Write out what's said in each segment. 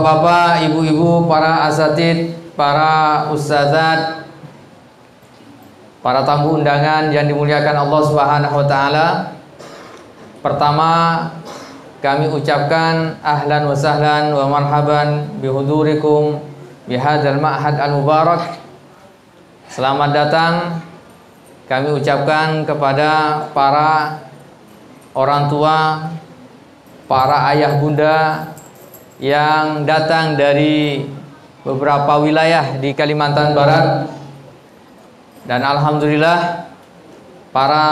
bapak-bapak, ibu-ibu, para asatid, para ustazat, para tamu undangan yang dimuliakan Allah Subhanahu wa taala. Pertama, kami ucapkan ahlan wa sahlan wa marhaban bihudurikum bihadzal ma'had al-mubarak. Selamat datang kami ucapkan kepada para orang tua, para ayah bunda yang datang dari beberapa wilayah di Kalimantan Barat. Dan alhamdulillah para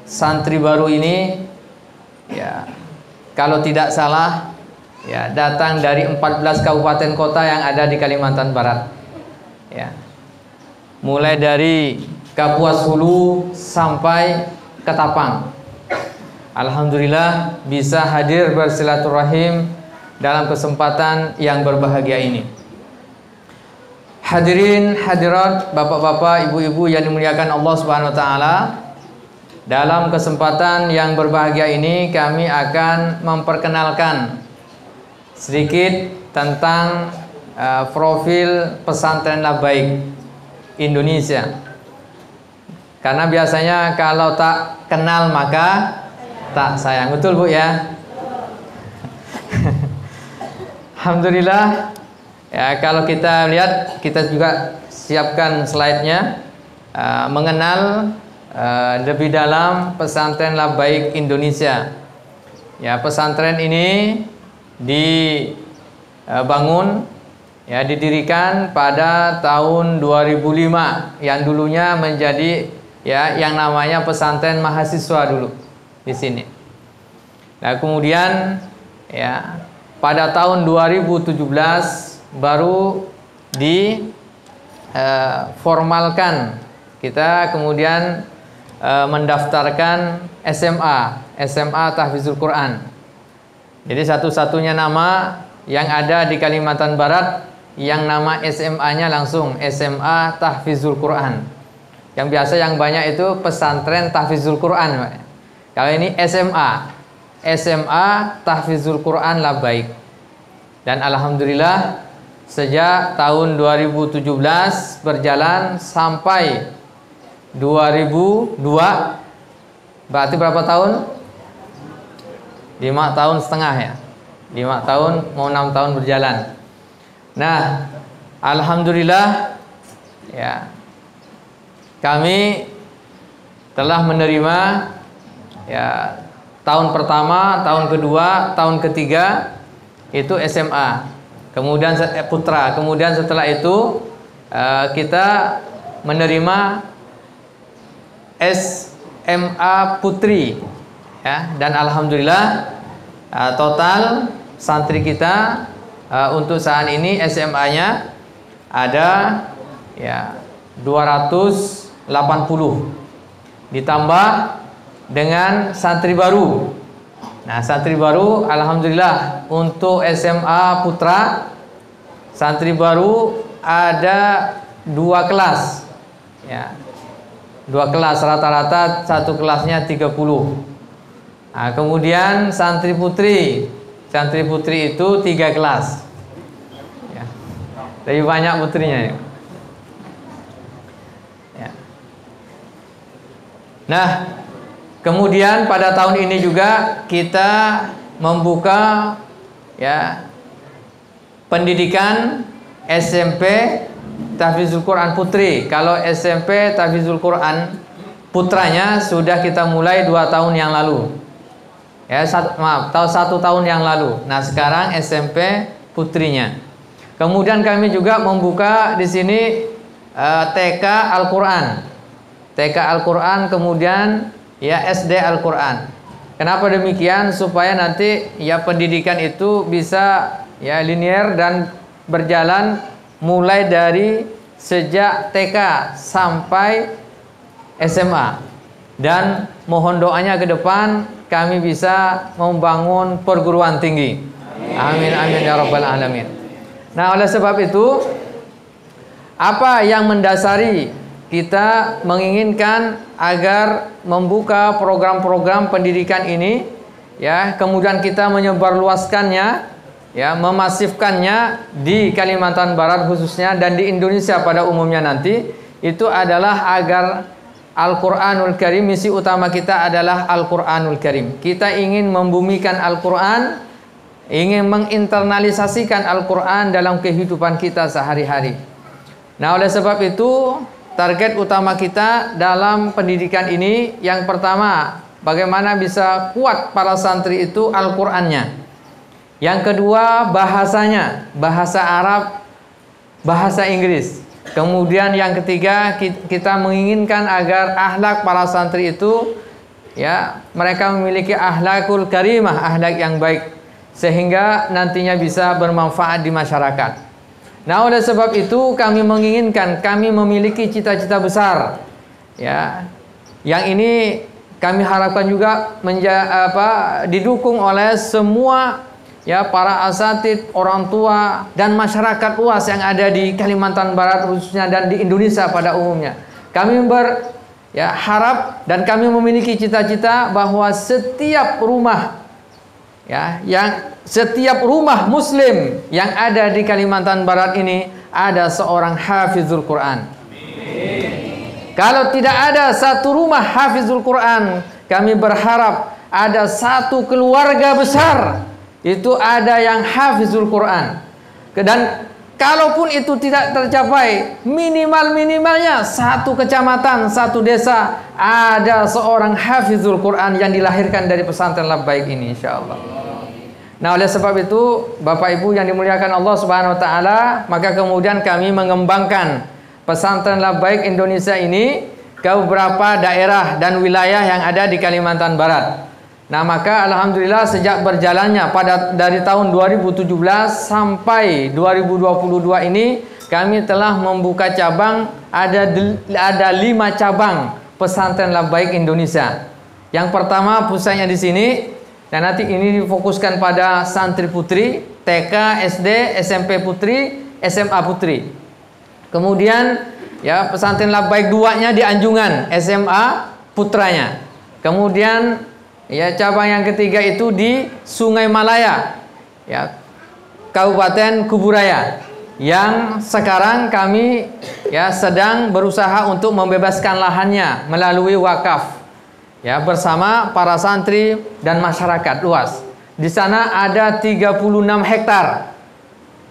santri baru ini ya, kalau tidak salah ya, datang dari 14 kabupaten kota yang ada di Kalimantan Barat. Ya. Mulai dari Kapuas Hulu sampai Ketapang. Alhamdulillah bisa hadir bersilaturahim dalam kesempatan yang berbahagia ini. Hadirin hadirat, bapak-bapak, ibu-ibu yang dimuliakan Allah Subhanahu wa taala. Dalam kesempatan yang berbahagia ini kami akan memperkenalkan sedikit tentang profil pesantren Labbaik Indonesia. Karena biasanya kalau tak kenal maka tak sayang. Betul Bu ya? Alhamdulillah ya, kalau kita lihat, kita juga siapkan slide-nya, mengenal lebih dalam pesantren Labbaik Indonesia. Ya, pesantren ini dibangun ya, didirikan pada tahun 2005 yang dulunya menjadi ya yang namanya pesantren mahasiswa dulu di sini. Nah, kemudian ya pada tahun 2017 baru diformalkan, kita kemudian mendaftarkan SMA Tahfizul Quran. Jadi satu-satunya nama yang ada di Kalimantan Barat yang nama SMA-nya langsung SMA Tahfizul Quran. Yang biasa yang banyak itu pesantren Tahfizul Quran. Kalau ini SMA Tahfizul Quran Labbaik. Dan alhamdulillah sejak tahun 2017 berjalan sampai 2002. Berarti berapa tahun? 5 tahun setengah ya. 5 tahun mau 6 tahun berjalan. Nah, alhamdulillah ya, kami telah menerima ya tahun pertama, tahun kedua, tahun ketiga itu SMA, kemudian putra, kemudian setelah itu kita menerima SMA putri ya, dan alhamdulillah total santri kita untuk saat ini SMA-nya ada ya 280, ditambah dengan santri baru. Nah, santri baru alhamdulillah untuk SMA putra santri baru ada 2 kelas ya. 2 kelas, rata-rata satu kelasnya 30. Nah, kemudian santri putri itu 3 kelas ya. Lebih banyak putrinya ya. Ya. Nah, kemudian pada tahun ini juga kita membuka ya pendidikan SMP Tahfizul Quran Putri. Kalau SMP Tahfizul Quran putranya sudah kita mulai 2 tahun yang lalu. Ya, 1 tahun yang lalu. Nah, sekarang SMP putrinya. Kemudian kami juga membuka di sini TK Al-Quran. TK Al-Quran, kemudian ya SD Al-Quran. Kenapa demikian? Supaya nanti ya pendidikan itu bisa ya linear dan berjalan mulai dari sejak TK sampai SMA. Dan mohon doanya ke depan kami bisa membangun perguruan tinggi. Amin amin ya rabbal alamin. Nah, oleh sebab itu, apa yang mendasari kita menginginkan agar membuka program-program pendidikan ini ya, kemudian kita menyebarluaskannya ya memasifkannya di Kalimantan Barat khususnya dan di Indonesia pada umumnya nanti itu adalah agar Al-Quranul Karim, misi utama kita adalah Al-Quranul Karim. Kita ingin membumikan Al-Quran, ingin menginternalisasikan Al-Quran dalam kehidupan kita sehari-hari. Nah, oleh sebab itu target utama kita dalam pendidikan ini yang pertama, bagaimana bisa kuat para santri itu Al-Qurannya. Yang kedua, bahasanya, bahasa Arab, bahasa Inggris. Kemudian yang ketiga, kita menginginkan agar akhlak para santri itu ya mereka memiliki akhlakul karimah, akhlak yang baik sehingga nantinya bisa bermanfaat di masyarakat. Nah, oleh sebab itu kami menginginkan, kami memiliki cita-cita besar ya. Yang ini kami harapkan juga didukung oleh semua ya para asatid, orang tua dan masyarakat luas yang ada di Kalimantan Barat khususnya dan di Indonesia pada umumnya. Kami harap dan kami memiliki cita-cita bahwa setiap rumah setiap rumah muslim yang ada di Kalimantan Barat ini ada seorang hafizul Quran. Kalau tidak ada satu rumah hafizul Quran, kami berharap ada satu keluarga besar itu ada yang hafizul Quran. Dan kalaupun itu tidak tercapai, minimalnya satu kecamatan, satu desa ada seorang hafizul Quran yang dilahirkan dari pesantren Labbaik ini insyaallah. Nah, oleh sebab itu Bapak Ibu yang dimuliakan Allah Subhanahu wa taala, maka kemudian kami mengembangkan pesantren Labbaik Indonesia ini ke beberapa daerah dan wilayah yang ada di Kalimantan Barat. Nah, maka alhamdulillah sejak berjalannya dari tahun 2017 sampai 2022 ini kami telah membuka cabang, ada 5 cabang pesantren Labbaik Indonesia. Yang pertama pusatnya di sini dan nanti ini difokuskan pada santri putri, TK, SD, SMP putri, SMA putri. Kemudian ya pesantren Labbaik 2-nya di Anjungan, SMA putranya. Kemudian ya cabang yang ketiga itu di Sungai Malaya, ya Kabupaten Kuburaya, yang sekarang kami ya sedang berusaha untuk membebaskan lahannya melalui wakaf, ya bersama para santri dan masyarakat luas. Di sana ada 36 hektar.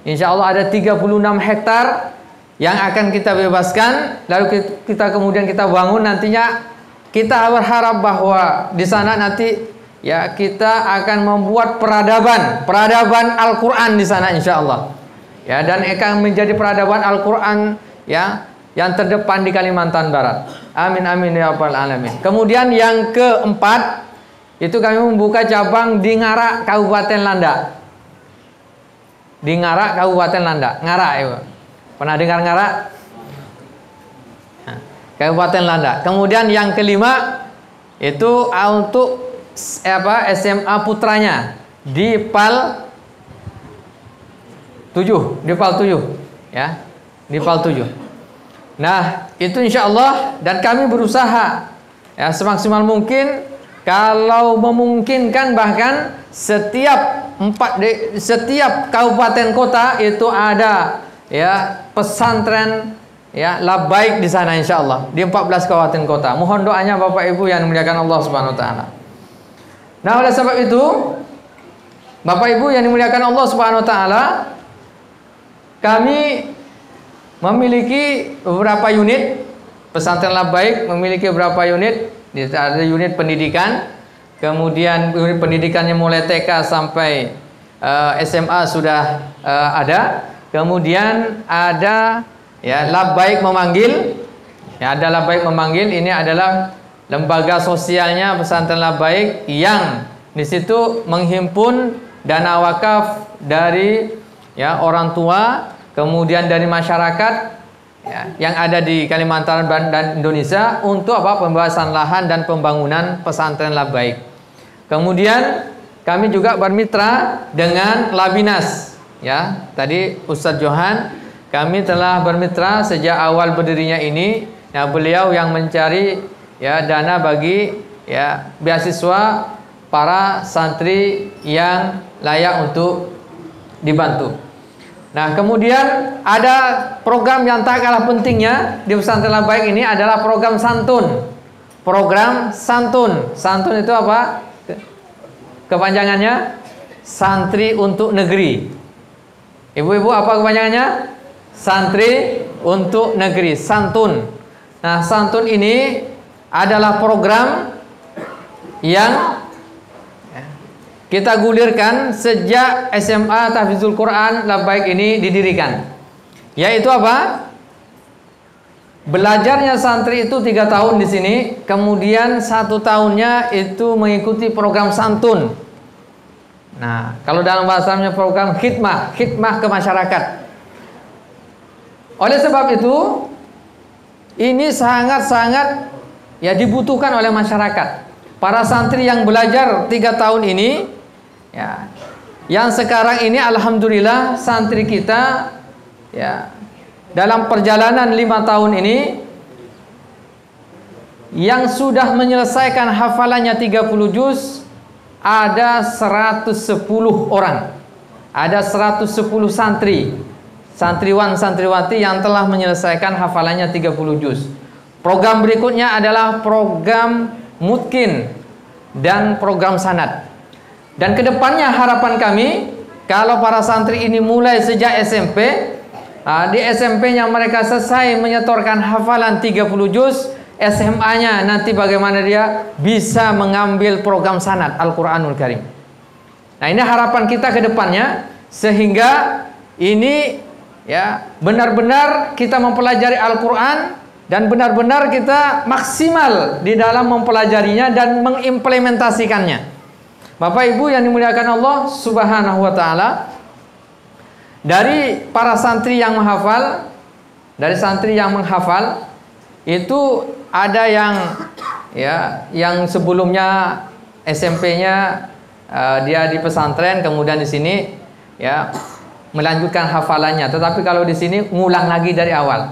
Insya Allah ada 36 hektar yang akan kita bebaskan, lalu kita kemudian kita bangun nantinya. Kita berharap bahwa di sana nanti ya kita akan membuat peradaban Al-Quran di sana insya Allah. Ya, dan akan menjadi peradaban Al-Quran ya yang terdepan di Kalimantan Barat. Amin amin ya rabbal alamin. Kemudian yang keempat itu kami membuka cabang di Ngarak Kabupaten Landak. Di Ngarak Kabupaten Landak. Ngarak ya. Pernah dengar Ngarak? Kabupaten Landak. Kemudian yang kelima itu untuk SMA putranya di PAL 7, di PAL 7 ya, di PAL 7. Nah, itu insya Allah dan kami berusaha ya semaksimal mungkin kalau memungkinkan bahkan setiap kabupaten kota itu ada ya pesantren ya Labbaik di sana insya Allah di 14 kabupaten kota. Mohon doanya Bapak Ibu yang dimuliakan Allah Subhanahu wa taala. Nah, oleh sebab itu Bapak Ibu yang dimuliakan Allah Subhanahu wa taala, kami memiliki beberapa unit pesantren Labbaik, memiliki beberapa unit. Ada unit pendidikan, kemudian unit pendidikannya mulai TK sampai SMA sudah ada. Kemudian ada ya Labbaik memanggil, ya ada Labbaik memanggil. Ini adalah lembaga sosialnya pesantren Labbaik yang di situ menghimpun dana wakaf dari ya orang tua, kemudian dari masyarakat ya, yang ada di Kalimantan dan Indonesia untuk pembebasan lahan dan pembangunan pesantren Labbaik. Kemudian kami juga bermitra dengan Labinas. Ya, tadi Ustadz Johan, kami telah bermitra sejak awal berdirinya ini. Ya, beliau yang mencari ya dana bagi ya beasiswa para santri yang layak untuk dibantu. Nah, kemudian ada program yang tak kalah pentingnya di pesantren Labbaik ini adalah program santun. Program santun. Santun itu apa? Kepanjangannya Santri untuk Negeri. Ibu-ibu, apa kepanjangannya? Santri untuk Negeri, santun. Nah, santun ini adalah program yang kita gulirkan sejak SMA Tahfizul Quran Labbaik ini didirikan. Yaitu apa? Belajarnya santri itu 3 tahun di sini, kemudian 1 tahunnya itu mengikuti program santun. Nah, kalau dalam bahasanya program khidmah ke masyarakat. Oleh sebab itu, ini sangat-sangat ya dibutuhkan oleh masyarakat. Para santri yang belajar 3 tahun ini, ya, yang sekarang ini alhamdulillah santri kita ya dalam perjalanan 5 tahun ini yang sudah menyelesaikan hafalannya 30 juz ada 110 orang. Ada 110 santri, santriwan santriwati yang telah menyelesaikan hafalannya 30 juz. Program berikutnya adalah program mutkin dan program sanad. Dan kedepannya harapan kami, kalau para santri ini mulai sejak SMP, di SMP-nya mereka selesai menyetorkan hafalan 30 juz, SMA-nya nanti bagaimana dia bisa mengambil program sanad Al-Quranul Karim. Nah, ini harapan kita ke depannya, sehingga ini ya benar-benar kita mempelajari Al-Quran dan benar-benar kita maksimal di dalam mempelajarinya dan mengimplementasikannya. Bapak Ibu yang dimuliakan Allah Subhanahu wa taala, dari para santri yang menghafal, dari santri yang menghafal itu ada yang sebelumnya SMP-nya dia di pesantren, kemudian di sini ya melanjutkan hafalannya. Tetapi kalau di sini ngulang lagi dari awal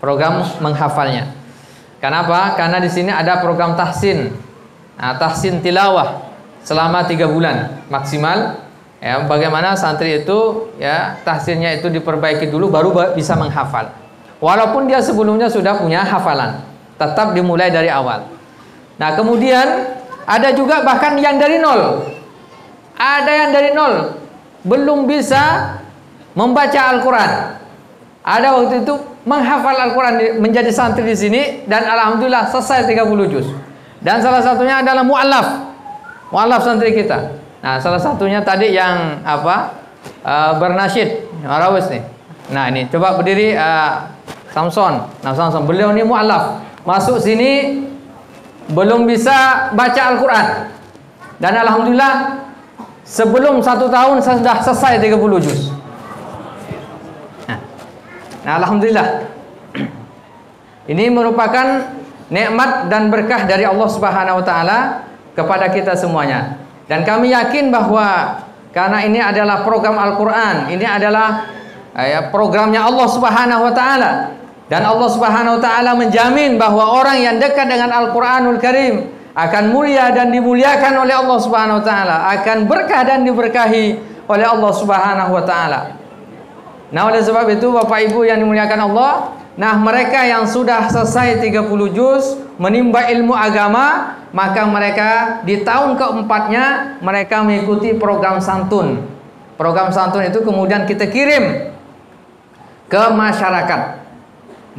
program menghafalnya. Kenapa? Karena di sini ada program tahsin. Nah, tahsin tilawah selama 3 bulan maksimal. Ya, bagaimana santri itu ya tahsinnya itu diperbaiki dulu baru bisa menghafal. Walaupun dia sebelumnya sudah punya hafalan, tetap dimulai dari awal. Nah, kemudian ada juga bahkan yang dari nol. Ada yang dari nol, belum bisa membaca Al-Quran. Ada waktu itu menghafal Al-Quran menjadi santri di sini dan alhamdulillah selesai 30 juz. Dan salah satunya adalah mu'allaf santri kita. Nah, salah satunya tadi yang bernasyid, Rawis nih. Nah, ini coba berdiri Samson. Nah, Samson, beliau ini mu'allaf. Masuk sini belum bisa baca Al-Quran. Dan alhamdulillah sebelum 1 tahun sudah selesai 30 juz. Nah, alhamdulillah. Ini merupakan nikmat dan berkah dari Allah Subhanahu wa taala kepada kita semuanya. Dan kami yakin bahwa karena ini adalah program Al-Quran, ini adalah programnya Allah Subhanahu wa taala, dan Allah Subhanahu wa taala menjamin bahwa orang yang dekat dengan Al-Quranul Karim akan mulia dan dimuliakan oleh Allah Subhanahu wa taala, akan berkah dan diberkahi oleh Allah Subhanahu wa taala. Nah, oleh sebab itu Bapak Ibu yang dimuliakan Allah, nah mereka yang sudah selesai 30 juz menimba ilmu agama, maka mereka di tahun keempatnya mereka mengikuti program santun. Program santun itu kemudian kita kirim ke masyarakat.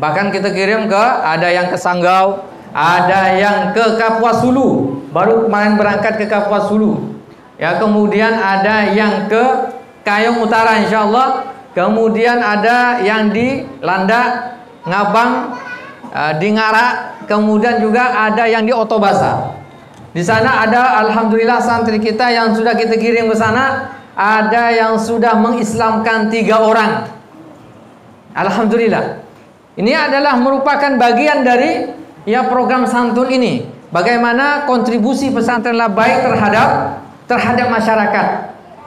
Bahkan kita kirim ke, ada yang ke Sanggau, ada yang ke Kapuas Hulu, baru kemarin berangkat ke Kapuas Hulu. Ya, kemudian ada yang ke Kayong Utara insyaallah, kemudian ada yang di Landak, Ngabang, di Ngarak, kemudian juga ada yang di Otobasa. Di sana ada alhamdulillah santri kita yang sudah kita kirim ke sana, ada yang sudah mengislamkan 3 orang. Alhamdulillah. Ini adalah merupakan bagian dari program santun ini. Bagaimana kontribusi pesantren Labbaik terhadap masyarakat.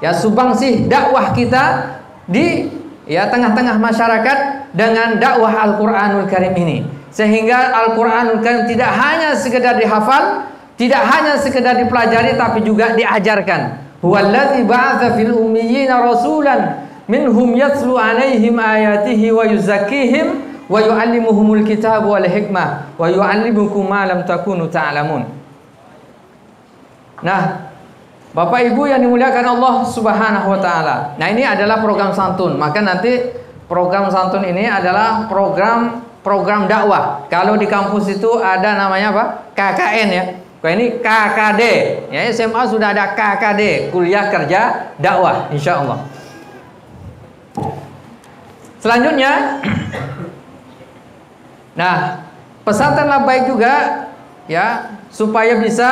Ya, subangsih dakwah kita di tengah-tengah masyarakat dengan dakwah Al-Quranul Karim ini, sehingga Al-Quranul Karim tidak hanya sekedar dihafal, tidak hanya sekedar dipelajari, tapi juga diajarkan Huwallazi ba'atsa fil ummiyina rasulan minhum yatlu 'alaihim ayatihi wa yuzakkihim wa yu'allimuhumul kitaba wal hikmah wa yu'allimukum ma lam takunu ta'lamun. Nah, Bapak Ibu yang dimuliakan Allah Subhanahu wa taala. Nah, ini adalah program santun. Maka nanti program santun ini adalah program dakwah. Kalau di kampus itu ada namanya apa? KKN ya. Ini KKD. Ya, SMA sudah ada KKD, kuliah kerja dakwah, insyaallah. Selanjutnya, nah, pesantren Labbaik juga ya supaya bisa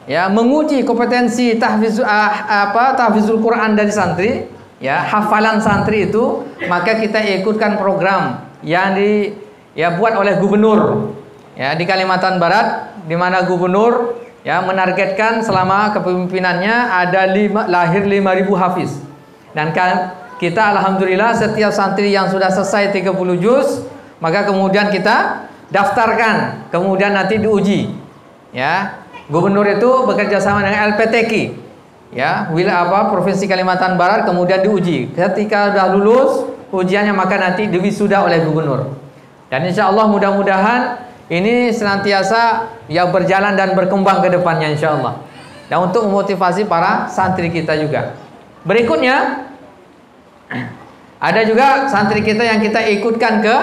ya menguji kompetensi tahfizul Quran dari santri, ya hafalan santri itu, maka kita ikutkan program yang buat oleh gubernur ya di Kalimantan Barat, di mana gubernur ya menargetkan selama kepemimpinannya ada lahir 5.000 hafiz. Dan kita alhamdulillah setiap santri yang sudah selesai 30 juz, maka kemudian kita daftarkan, kemudian nanti diuji. Ya, gubernur itu bekerja sama dengan LPTQ, ya, Provinsi Kalimantan Barat, kemudian diuji. Ketika sudah lulus ujiannya, maka nanti diwisuda oleh gubernur. Dan insya Allah mudah-mudahan ini senantiasa ya berjalan dan berkembang ke depannya insya Allah. Dan untuk memotivasi para santri kita juga. Berikutnya ada juga santri kita yang kita ikutkan ke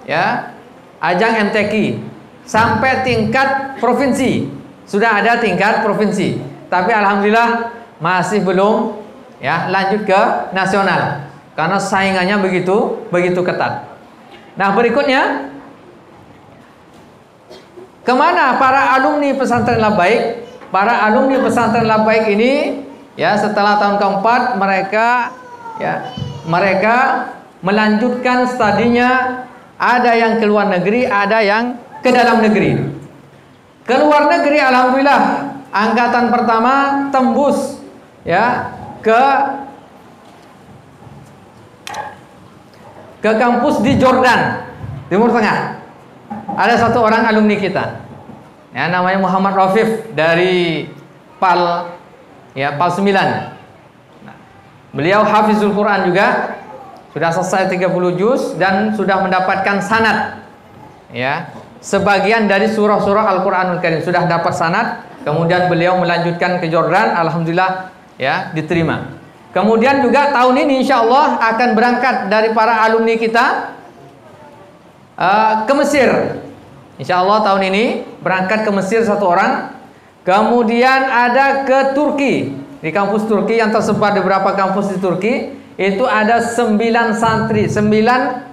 ya ajang MTQ sampai tingkat provinsi. Sudah ada tingkat provinsi, tapi alhamdulillah masih belum ya lanjut ke nasional karena saingannya begitu ketat. Nah, berikutnya kemana para alumni pesantren Labbaik? Para alumni pesantren Labbaik ini ya setelah tahun keempat mereka melanjutkan studinya, ada yang ke luar negeri, ada yang ke dalam negeri. Ke luar negeri alhamdulillah angkatan pertama tembus ya ke kampus di Jordan, Timur Tengah. Ada satu orang alumni kita, ya, namanya Muhammad Rafif dari PAL 9. Nah, beliau hafizul Quran juga, sudah selesai 30 juz dan sudah mendapatkan sanad. Ya, sebagian dari surah-surah Al-Quranul Karim sudah dapat sanad. Kemudian beliau melanjutkan ke Jordan, alhamdulillah ya diterima. Kemudian juga tahun ini insya Allah akan berangkat dari para alumni kita ke Mesir. Insya Allah tahun ini berangkat ke Mesir satu orang. Kemudian ada ke Turki. Di kampus Turki yang tersebar di beberapa kampus di Turki, itu ada 9 santri, 9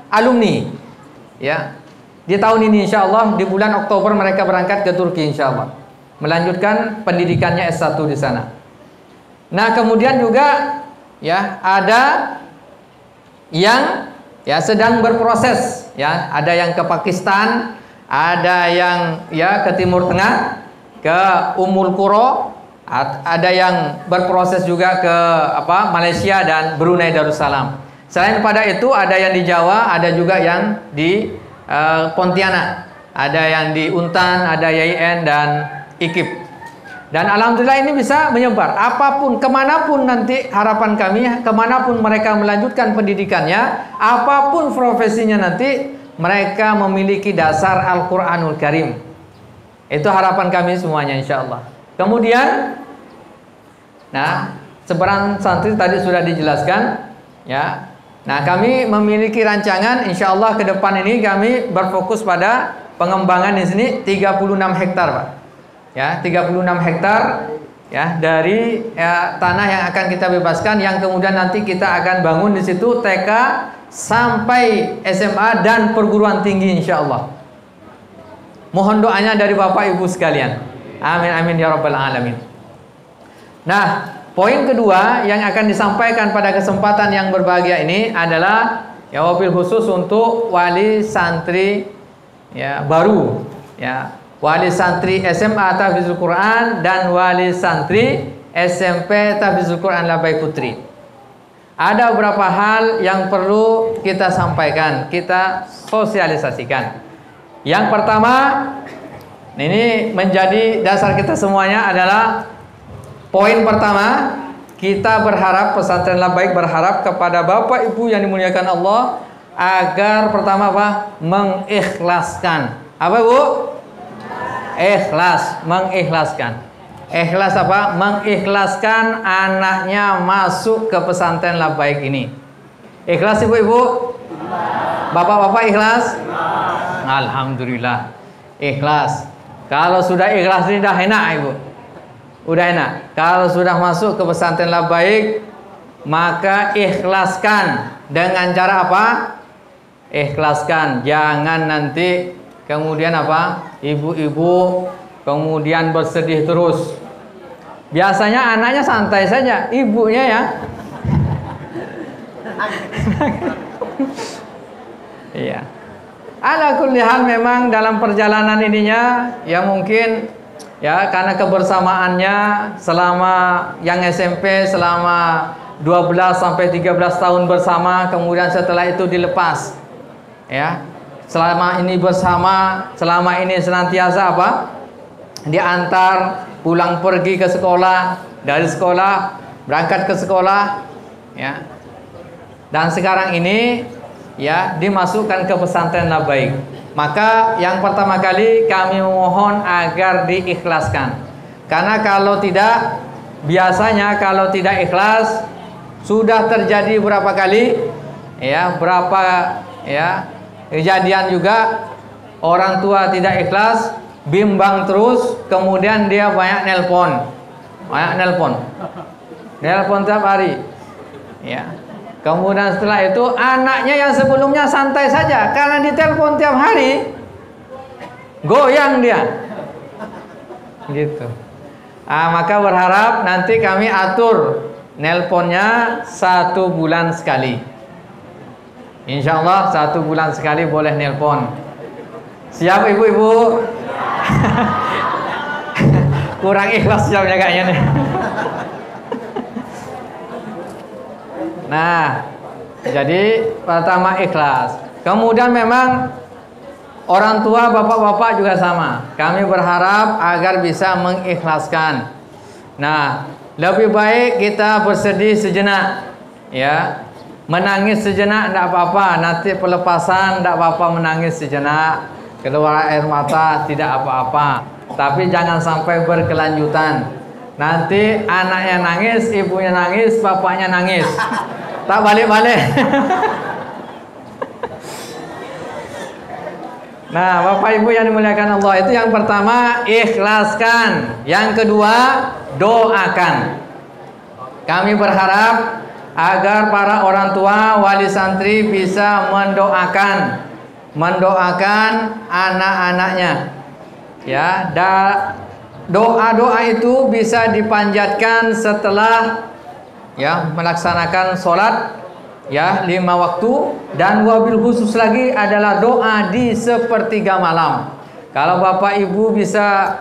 alumni. Ya. Di tahun ini insya Allah di bulan Oktober mereka berangkat ke Turki insya Allah, melanjutkan pendidikannya S1 di sana. Nah, kemudian juga ya ada yang ya sedang berproses, ya, ada yang ke Pakistan, ada yang ya ke Timur Tengah, ke Ummul Qura, ada yang berproses juga ke Malaysia dan Brunei Darussalam. Selain pada itu ada yang di Jawa, ada juga yang di Pontianak, ada yang di Untan, ada YIN dan IKIP. Dan alhamdulillah ini bisa menyebar apapun, kemanapun nanti harapan kami, kemanapun mereka melanjutkan pendidikannya, apapun profesinya nanti mereka memiliki dasar Al-Quranul Karim. Itu harapan kami semuanya insya Allah. Kemudian nah, sebaran santri tadi sudah dijelaskan ya. Nah, kami memiliki rancangan insya Allah ke depan ini kami berfokus pada pengembangan di sini 36 hektar Pak. Ya, 36 hektar ya dari tanah yang akan kita bebaskan, yang kemudian nanti kita akan bangun di situ TK sampai SMA dan perguruan tinggi insya Allah. Mohon doanya dari Bapak Ibu sekalian. Amin amin ya rabbal alamin. Nah, poin kedua yang akan disampaikan pada kesempatan yang berbahagia ini adalah ya wabil khusus untuk wali santri ya baru ya, wali santri SMA Tahfizul Quran dan wali santri SMP Tahfizul Quran Labbaik Putri. Ada beberapa hal yang perlu kita sampaikan, kita sosialisasikan. Yang pertama, ini menjadi dasar kita semuanya adalah poin pertama, kita berharap, pesantren Labbaik berharap kepada Bapak Ibu yang dimuliakan Allah agar pertama apa? Mengikhlaskan. Apa Bu? Ikhlas, mengikhlaskan. Ikhlas apa? Mengikhlaskan anaknya masuk ke pesantren Labbaik ini. Ikhlas Ibu-ibu? Bapak-bapak ikhlas? Alhamdulillah. Ikhlas. Kalau sudah ikhlas ini dah enak Ibu. Udah enak. Kalau sudah masuk ke pesantren Labbaik, maka ikhlaskan dengan cara apa? Ikhlaskan. Jangan nanti kemudian apa? Ibu-ibu kemudian bersedih terus. Biasanya anaknya santai saja, ibunya ya. Iya. Ala kulli hal memang dalam perjalanan ininya ya mungkin ya karena kebersamaannya selama yang SMP selama 12 sampai 13 tahun bersama, kemudian setelah itu dilepas. Ya. Selama ini bersama, selama ini senantiasa apa? Diantar pulang pergi ke sekolah, dari sekolah berangkat ke sekolah, ya. Dan sekarang ini ya dimasukkan ke pesantren Labbaik. Maka yang pertama kali kami mohon agar diikhlaskan. Karena kalau tidak, biasanya kalau tidak ikhlas sudah terjadi berapa kali ya, berapa ya kejadian juga orang tua tidak ikhlas, bimbang terus, kemudian dia banyak nelpon tiap hari ya. Kemudian setelah itu anaknya yang sebelumnya santai saja, karena ditelepon tiap hari goyang dia gitu. Maka berharap nanti kami atur nelponnya 1 bulan sekali. Insya Allah 1 bulan sekali boleh nelpon. Siap ibu-ibu? Kurang ikhlas jawabnya kayaknya nih. Nah, jadi pertama ikhlas. Kemudian memang orang tua, bapak-bapak juga sama. Kami berharap agar bisa mengikhlaskan. Nah, lebih baik kita bersedih sejenak, ya, menangis sejenak tidak apa-apa. Nanti pelepasan tidak apa-apa, menangis sejenak, keluar air mata tidak apa-apa. Tapi jangan sampai berkelanjutan. Nanti anaknya nangis, ibunya nangis, bapaknya nangis. Tak balik-balik. Nah, Bapak Ibu yang dimuliakan Allah, itu yang pertama ikhlaskan. Yang kedua doakan. Kami berharap agar para orang tua, wali santri bisa mendoakan anak-anaknya. Ya, doa-doa itu bisa dipanjatkan setelah ya melaksanakan sholat ya 5 waktu, dan wabil khusus lagi adalah doa di sepertiga malam. Kalau Bapak Ibu bisa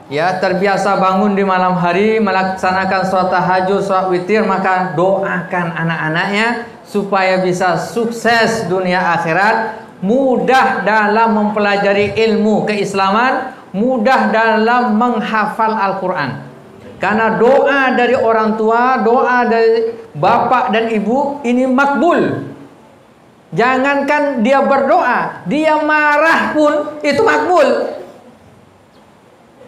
ya terbiasa bangun di malam hari melaksanakan sholat tahajud, sholat witir, maka doakan anak-anaknya supaya bisa sukses dunia akhirat, mudah dalam mempelajari ilmu keislaman, mudah dalam menghafal Al-Quran. Karena doa dari orang tua, doa dari bapak dan ibu ini makbul. Jangankan dia berdoa, dia marah pun itu makbul.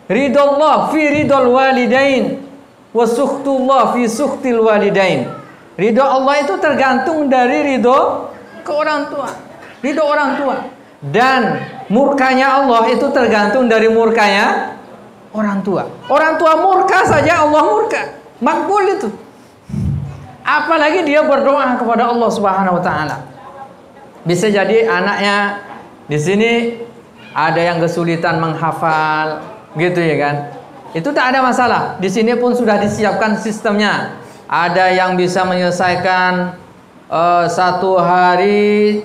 Ridullah fi ridul walidain wa sukhtullah fi sukhtil walidain. Ridho Allah itu tergantung dari ridho ke orang tua, ridho orang tua. Dan murkanya Allah itu tergantung dari murkanya orang tua. Orang tua murka saja Allah murka, makbul itu. Apalagi dia berdoa kepada Allah Subhanahu wa taala. Bisa jadi anaknya di sini ada yang kesulitan menghafal, gitu ya kan? Itu tak ada masalah. Di sini pun sudah disiapkan sistemnya. Ada yang bisa menyelesaikan 1 hari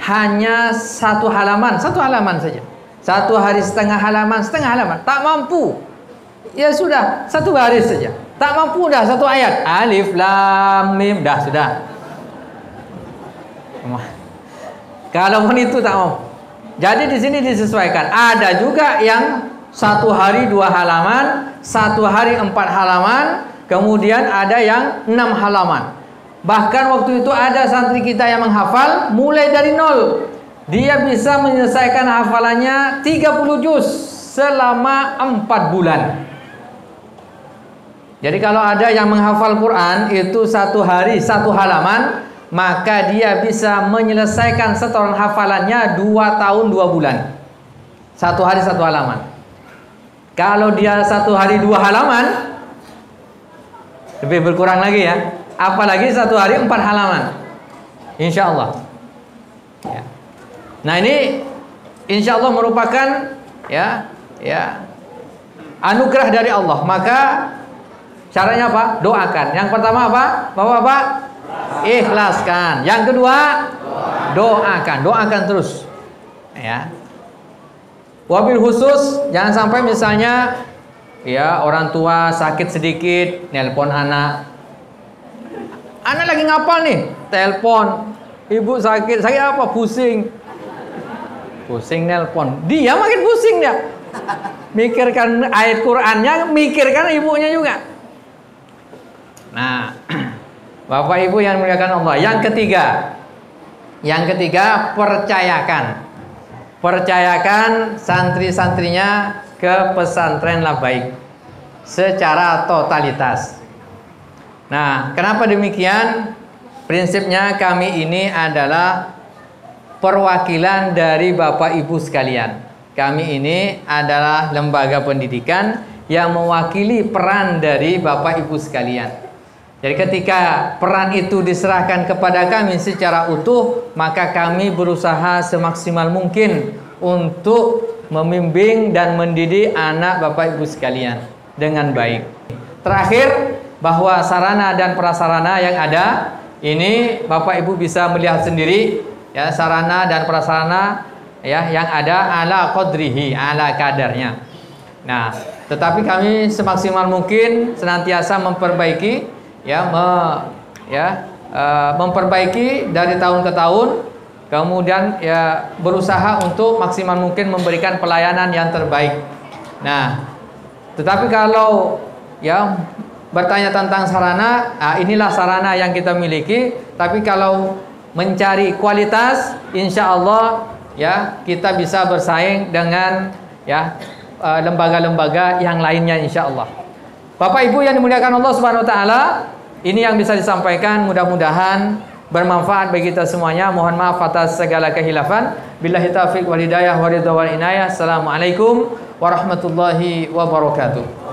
hanya 1 halaman saja. 1 hari setengah halaman. Tak mampu, ya sudah 1 baris saja. Tak mampu dah 1 ayat. Alif lam mim, dah sudah. Kalau pun itu tak mau. Jadi di sini disesuaikan. Ada juga yang 1 hari 2 halaman, 1 hari 4 halaman, kemudian ada yang 6 halaman. Bahkan waktu itu ada santri kita yang menghafal mulai dari 0. Dia bisa menyelesaikan hafalannya 30 juz selama 4 bulan. Jadi kalau ada yang menghafal Quran itu 1 hari 1 halaman, maka dia bisa menyelesaikan setoran hafalannya 2 tahun 2 bulan. 1 hari 1 halaman. Kalau dia 1 hari 2 halaman, lebih berkurang lagi ya. Apalagi 1 hari 4 halaman. Insya Allah. Ya. Nah ini insya Allah merupakan ya anugerah dari Allah. Maka caranya apa? Doakan. Yang pertama apa? Bapak-bapak, ikhlaskan. Yang kedua, doakan. Doakan terus. Ya. Wabil khusus, jangan sampai misalnya ya orang tua sakit sedikit, nelpon anak. Anak lagi ngapal nih, telepon. Ibu sakit, sakit apa? Pusing. Pusing nelpon. Dia makin pusing dia. Mikirkan ayat Qur'annya, mikirkan ibunya juga. Nah, Bapak Ibu yang dimuliakan Allah. Yang ketiga, percayakan santri-santrinya ke pesantren Labaik secara totalitas. Nah, kenapa demikian? Prinsipnya kami ini adalah perwakilan dari Bapak Ibu sekalian. Kami ini adalah lembaga pendidikan yang mewakili peran dari Bapak Ibu sekalian. Jadi ketika peran itu diserahkan kepada kami secara utuh, maka kami berusaha semaksimal mungkin untuk membimbing dan mendidik anak Bapak Ibu sekalian dengan baik. Terakhir, bahwa sarana dan prasarana yang ada ini Bapak Ibu bisa melihat sendiri ya, sarana dan prasarana ya yang ada ala qadrihi, ala kadarnya. Nah, tetapi kami semaksimal mungkin senantiasa memperbaiki memperbaiki dari tahun ke tahun, kemudian ya berusaha untuk maksimal mungkin memberikan pelayanan yang terbaik. Nah, tetapi kalau ya bertanya tentang sarana, inilah sarana yang kita miliki. Tapi kalau mencari kualitas, insya Allah ya kita bisa bersaing dengan ya lembaga-lembaga yang lainnya, insya Allah. Bapak Ibu yang dimuliakan Allah Subhanahu Wa Taala, ini yang bisa disampaikan. Mudah-mudahan bermanfaat bagi kita semuanya. Mohon maaf atas segala kehilafan. Billahi taufiq wal hidayah wa ridha wal inayah. Assalamualaikum warahmatullahi wabarakatuh.